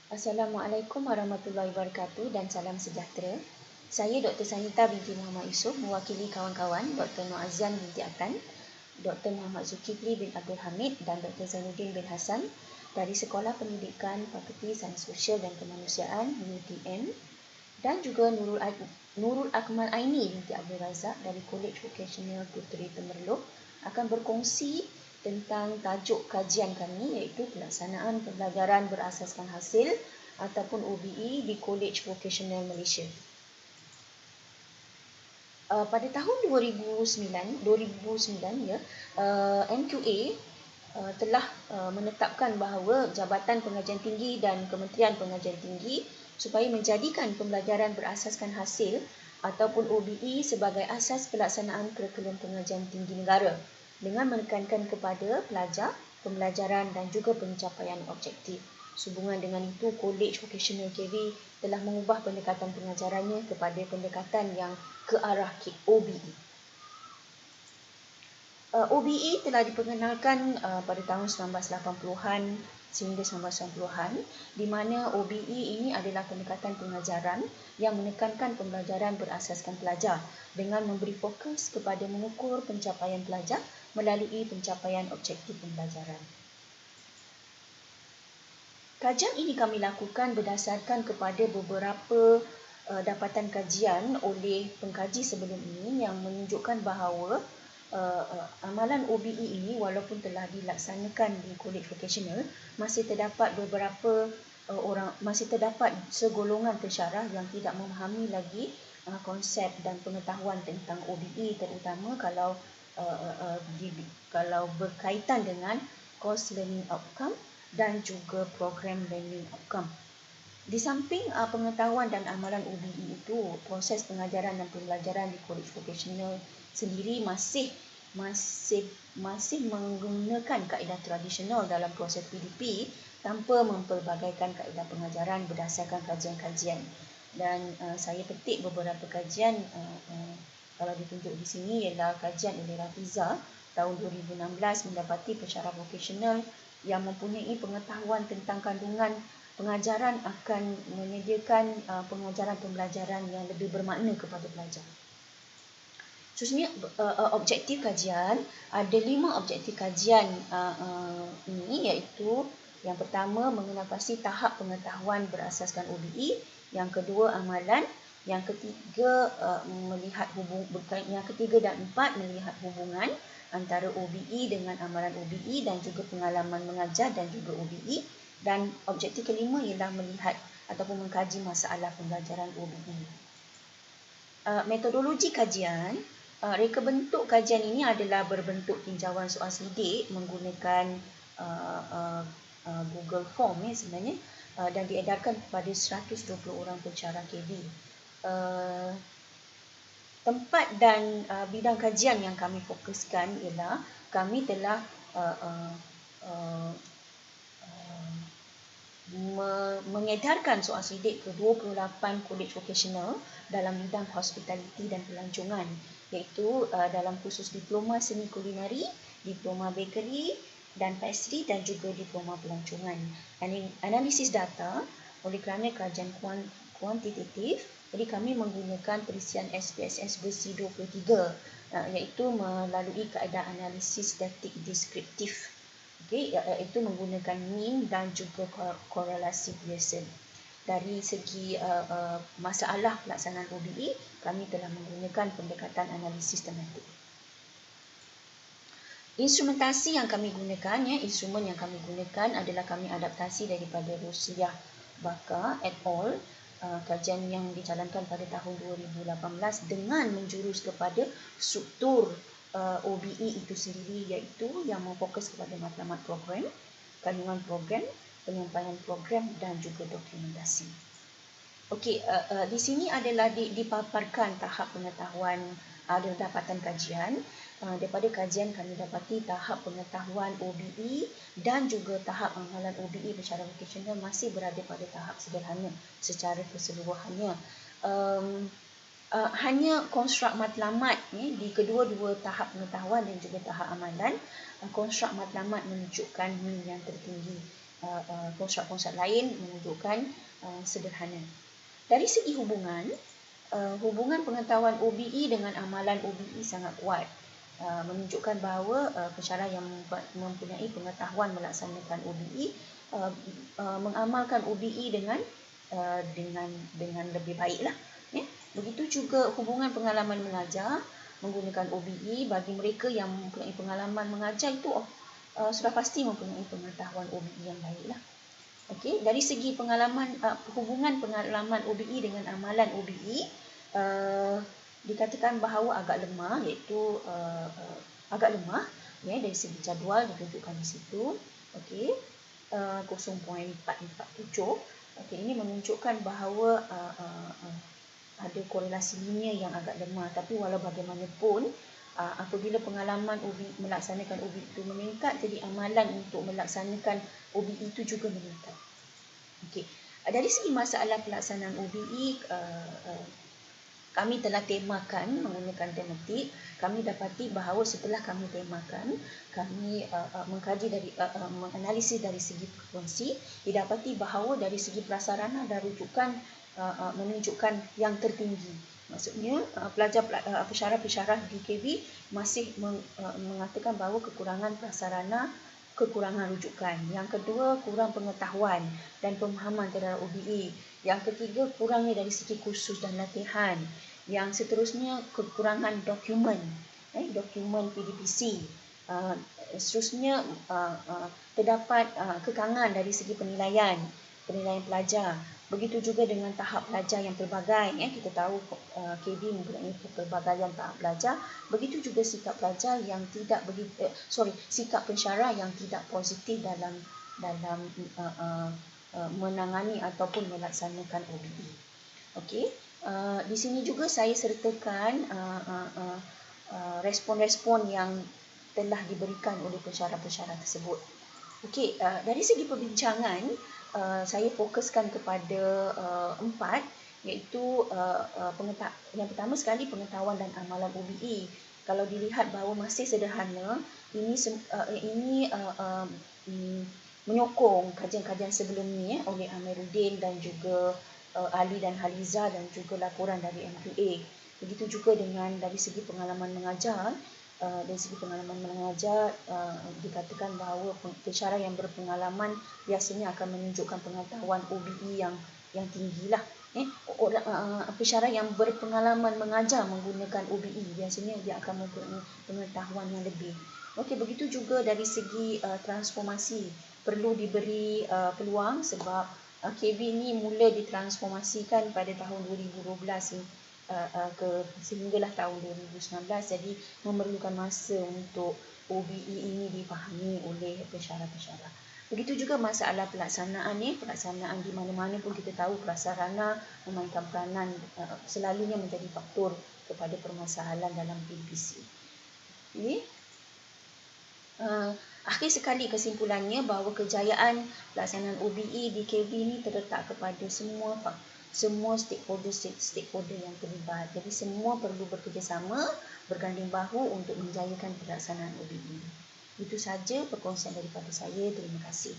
Assalamualaikum warahmatullahi wabarakatuh dan salam sejahtera. Saya Dr. Sanita binti Muhammad Yusof mewakili kawan-kawan Dr. Noazian binti Atan, Dr. Muhammad Zulkifli bin Abdul Hamid dan Dr. Zainuddin bin Hassan dari Sekolah Pendidikan Fakulti Sains Sosial dan Kemanusiaan UTM dan juga Nurul Akmal Aini binti Abdul Razak dari Kolej Vocational Puteri Temerloh akan berkongsi tentang tajuk kajian kami iaitu pelaksanaan pembelajaran berasaskan hasil ataupun OBE di Kolej Vocational Malaysia. Pada tahun 2009 ya, MQA telah menetapkan bahawa Jabatan Pengajian Tinggi dan Kementerian Pengajian Tinggi supaya menjadikan pembelajaran berasaskan hasil ataupun OBE sebagai asas pelaksanaan kurikulum pengajian tinggi negara dengan menekankan kepada pelajar, pembelajaran dan juga pencapaian objektif. Sehubungan dengan itu, Kolej Vocational KV telah mengubah pendekatan pengajarannya kepada pendekatan yang ke arah OBE. OBE telah diperkenalkan pada tahun 1980-an sehingga 1990-an, di mana OBE ini adalah pendekatan pengajaran yang menekankan pembelajaran berasaskan pelajar dengan memberi fokus kepada mengukur pencapaian pelajar melalui pencapaian objektif pembelajaran. Kajian ini kami lakukan berdasarkan kepada beberapa dapatan kajian oleh pengkaji sebelum ini yang menunjukkan bahawa amalan OBE ini walaupun telah dilaksanakan di Kolej Vocational, masih terdapat beberapa masih terdapat segolongan pensyarah yang tidak memahami lagi konsep dan pengetahuan tentang OBE, terutama kalau berkaitan dengan course learning outcome dan juga program learning outcome. Di samping pengetahuan dan amalan OBE itu, proses pengajaran dan pembelajaran di Kolej Vocational sendiri masih menggunakan kaedah tradisional dalam proses PDP tanpa mempelbagaikan kaedah pengajaran berdasarkan kajian-kajian. Dan saya petik beberapa kajian kalau ditunjuk di sini ialah kajian oleh Rafiza tahun 2016 mendapati pensyarah vocational yang mempunyai pengetahuan tentang kandungan pengajaran akan menyediakan pengajaran pembelajaran yang lebih bermakna kepada pelajar. Khususnya objektif kajian, ada 5 objektif kajian ini iaitu yang pertama mengenal pasti tahap pengetahuan berasaskan OBE, yang kedua amalan, yang ketiga yang ketiga dan empat melihat hubungan antara OBE dengan amalan OBE dan juga pengalaman mengajar dan juga OBE, dan objektif kelima ialah melihat ataupun mengkaji masalah pembelajaran OBE. Metodologi kajian, reka bentuk kajian ini adalah berbentuk tinjauan soal sidik menggunakan Google Form sebenarnya, dan diedarkan kepada 120 orang pensyarah KV. Tempat dan bidang kajian yang kami fokuskan ialah kami telah mengedarkan soal sidik ke 28 kolej vocational dalam bidang hospitality dan pelancongan, iaitu dalam khusus diploma seni kulinari, diploma bakery dan pastry dan juga diploma pelancongan. Analisis data oleh kerana kajian kuantitatif, jadi kami menggunakan perisian SPSS versi 23, iaitu melalui kaedah analisis statik deskriptif. Iaitu menggunakan mean dan juga korelasi Pearson. Dari segi masalah pelaksanaan OBE, kami telah menggunakan pendekatan analisis tematik. Instrumentasi yang kami gunakan, instrumen yang kami gunakan adalah kami adaptasi daripada Rusiah Baka et al. Kajian yang dijalankan pada tahun 2018 dengan menjurus kepada struktur OBE itu sendiri, iaitu yang memfokus kepada matlamat program, kandungan program, penyampaian program dan juga dokumentasi. Okey, di sini adalah dipaparkan tahap pengetahuan, ada dapatan kajian. Daripada kajian kami dapati tahap pengetahuan OBE dan juga tahap amalan OBE secara vocational masih berada pada tahap sederhana secara keseluruhannya. Hanya konstruk matlamat di kedua-dua tahap pengetahuan dan juga tahap amalan, konstruk matlamat menunjukkan mean yang tertinggi. konstruk-konstruk lain menunjukkan sederhana. Dari segi hubungan, hubungan pengetahuan OBE dengan amalan OBE sangat kuat. Menunjukkan bahawa pensyarah yang mempunyai pengetahuan melaksanakan OBE mengamalkan OBE dengan lebih baiklah. Ya. Begitu juga hubungan pengalaman mengajar menggunakan OBE, bagi mereka yang mempunyai pengalaman mengajar itu sudah pasti mempunyai pengetahuan OBE yang baiklah. Okey, dari segi pengalaman hubungan pengalaman OBE dengan amalan OBE dikatakan bahawa agak lemah, iaitu agak lemah ya, dari segi jadual ditunjukkan di situ. Okey, 0.447. Okey, ini menunjukkan bahawa ada korelasi linear yang agak lemah, tapi walau bagaimanapun apabila pengalaman melaksanakan OBE itu meningkat, jadi amalan untuk melaksanakan OBE itu juga meningkat. Okey, dari segi masalah pelaksanaan OBE, kami telah temakan menggunakan tematik. Kami dapati bahawa setelah kami temakan, kami mengkaji dari menganalisis dari segi frekuensi, didapati bahawa dari segi prasarana dan rujukan menunjukkan yang tertinggi. Maksudnya pensyarah-pensyarah di KB masih mengatakan bahawa kekurangan prasarana, kekurangan rujukan. Yang kedua, kurang pengetahuan dan pemahaman terhadap OBE. Yang ketiga, kurangnya dari segi kursus dan latihan. Yang seterusnya, kekurangan dokumen, dokumen PDPC. Seterusnya, terdapat kekangan dari segi penilaian pelajar. Begitu juga dengan tahap pelajar yang pelbagai. Kita tahu KB mempunyai pelbagaian tahap pelajar. Begitu juga sikap pelajar yang tidak sikap pensyarah yang tidak positif dalam menangani ataupun melaksanakan OBE. Okey, di sini juga saya sertakan respon-respon yang telah diberikan oleh pensyarah-pensyarah tersebut. Okey, dari segi perbincangan, saya fokuskan kepada 4, iaitu yang pertama sekali pengetahuan dan amalan OBE. Kalau dilihat bahawa masih sederhana, ini menyokong kajian-kajian sebelum ni oleh Amiruddin dan juga Ali dan Haliza dan juga laporan dari MQA. Begitu juga dengan dari segi pengalaman mengajar. Dari segi pengalaman mengajar, dikatakan bahawa pensyarah yang berpengalaman biasanya akan menunjukkan pengetahuan OBE yang tinggilah. Pensyarah yang berpengalaman mengajar menggunakan OBE biasanya dia akan mempunyai pengetahuan yang lebih. Okey, begitu juga dari segi transformasi, perlu diberi peluang sebab KB ni mula ditransformasikan pada tahun 2012 sehinggalah tahun 2019, jadi memerlukan masa untuk OBE ini dipahami oleh pensyarah-pensyarah. Begitu juga masalah pelaksanaan di mana-mana pun kita tahu prasarana memainkan peranan, selalunya menjadi faktor kepada permasalahan dalam PDPC. Akhir sekali kesimpulannya bahawa kejayaan pelaksanaan OBE di KB ini terletak kepada semua stakeholder yang terlibat. Jadi semua perlu bekerjasama, berganding bahu untuk menjayakan pelaksanaan OBE. Itu saja perkongsian daripada saya. Terima kasih.